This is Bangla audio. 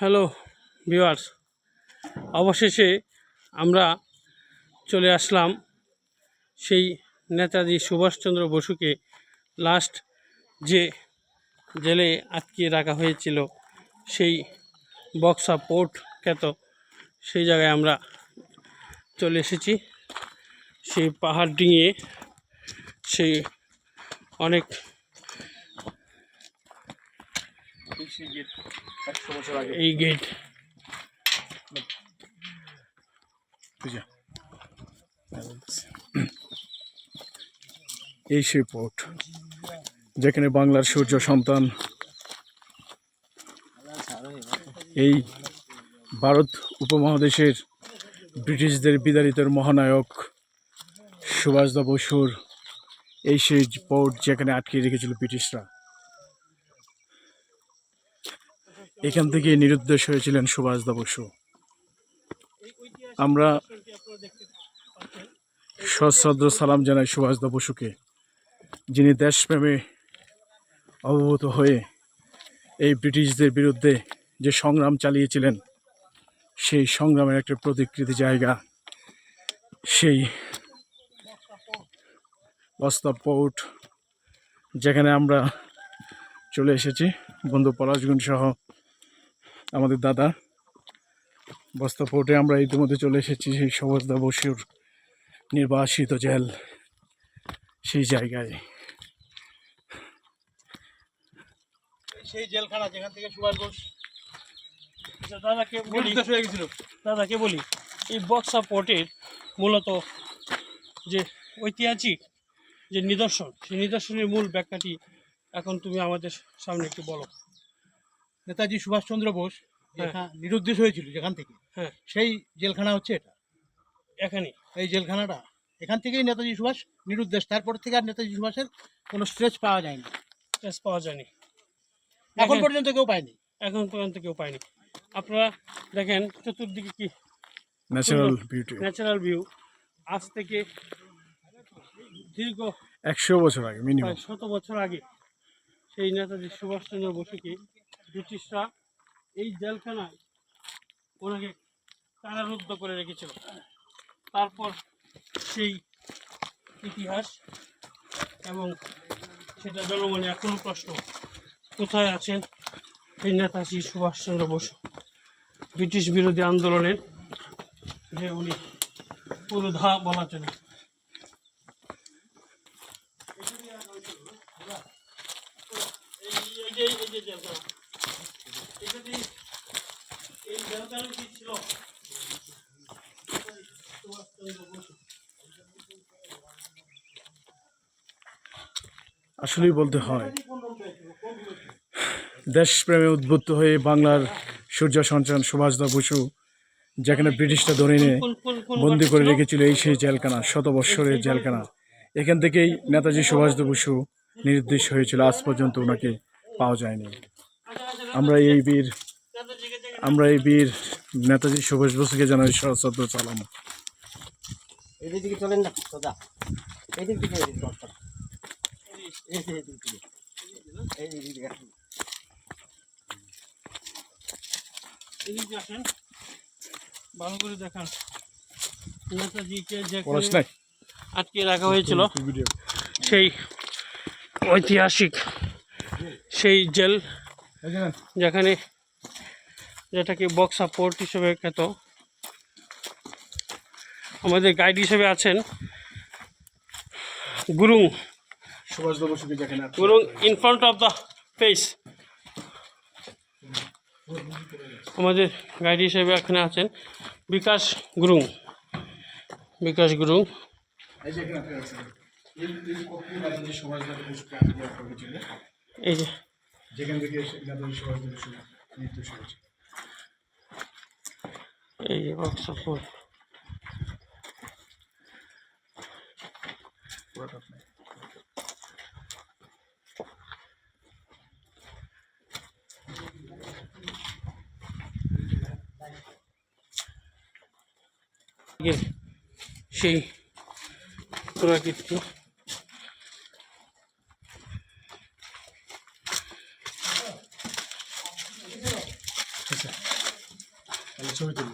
হ্যালো ভিউয়ার্স, অবশেষে আমরা চলে আসলাম সেই নেতাজি সুভাষচন্দ্র বসুকে লাস্ট যে জেলে আটকে রাখা হয়েছিল সেই বক্সা পোর্ট খ্যাত সেই জায়গায় আমরা চলে এসেছি। সেই পাহাড় ডিঙিয়ে সেই অনেক এই গেট এই সেই পোর্ট যেখানে বাংলার সূর্য সন্তান এই ভারত উপমহাদেশের ব্রিটিশদের বিতাড়িতের মহানায়ক সুভাষদা বসুর এই সেই পোর্ট যেখানে আটকে রেখেছিল ব্রিটিশরা। এখান থেকে নিরুদ্দেশ হয়েছিলেন সুভাষদা বসু। আমরা সশ্রদ্ধ সালাম জানাই সুভাষদা বসুকে, যিনি দেশপ্রেমে অবভূত হয়ে এই ব্রিটিশদের বিরুদ্ধে যে সংগ্রাম চালিয়েছিলেন সেই সংগ্রামের একটা প্রতিকৃতি জায়গা সেই বস্তা পোর্ট, যেখানে আমরা চলে এসেছি বন্ধু পলাশগুন সহ আমাদের দাদা। বস্তা পোর্টে আমরা ইতিমধ্যে চলে এসেছি সেই সুভাষদা বসুর নির্বাসিত জেল সেই জায়গায়। সেই জেলখানা যেখান থেকে সুভাষ বোস দাদাকে বলি এই বক্সা পোর্টের মূলত যে ঐতিহাসিক যে নিদর্শন, সেই নিদর্শনের মূল ব্যাখ্যাটি এখন তুমি আমাদের সামনে একটু বলো। নেতাজি সুভাষচন্দ্র বোস নিরুদ্দেশ হয়েছিল যেখান থেকে, সেই জেলখানা হচ্ছে এটা। এখানে এই জেলখানাটা এখান থেকেই নেতাজি সুভাষ নিরুদ্দেশ, তারপর থেকে আর নেতাজি সুভাষের কোনো স্ট্রেচ পাওয়া যায়নি। এখন পর্যন্ত কেউ পায়নি। আপনারা দেখেন চতুর্দিকে কি ন্যাচারাল ভিউ। আজ থেকে দীর্ঘ 100 বছর আগে, মিনিমাম 100 বছর আগে সেই নেতাজি সুভাষচন্দ্র বসুকে ব্রিটিশরা এই জেলখানায় ওনাকে কারারুদ্ধ করে রেখেছিল। তারপর সেই ইতিহাস এবং সেটা জনমনে এখনো প্রশ্ন, কোথায় আছেন এই নেতাজি সুভাষচন্দ্র বসু? ব্রিটিশ বিরোধী আন্দোলনের যে উনি পুরোধা বলা চলে। আসলেই বলতে হয়, দেশপ্রেমে উদ্বুদ্ধ হয়ে বাংলার সূর্য সন্তান সুভাষদা বসু যেখানে ব্রিটিশরা ধরে নিয়ে বন্দি করে রেখেছিল এই সেই জেলখানা, 100 বৎসরের জেলখানা। এখান থেকেই নেতাজি সুভাষদা বসু নির্দেশ হয়েছিল, আজ পর্যন্ত ওনাকে পাওয়া যায়নি। আমরা এই বীর নেতাজি সুভাষ বসুকে জানাই সশ্রদ্ধ সালাম। এদিকে চলেন না সোজা, এদিক থেকে আসেন, ভালো করে দেখান নেতাজিকে যে আটকে রাখা হয়েছিল সেই ঐতিহাসিক সেই জেল, যেখানে যেটাকে বক্সা পোর্ট হিসেবে খ্যাত। আমাদের গাইড হিসেবে আছেন Gurung in front of the face. আমাদের গাইড হিসেবে এখানে আছেন বিকাশ গুরুং। এই যে বক্সা পোর্ট। সেই পুরাকীর্তি আচ্ছা তাহলে ছবি তুলি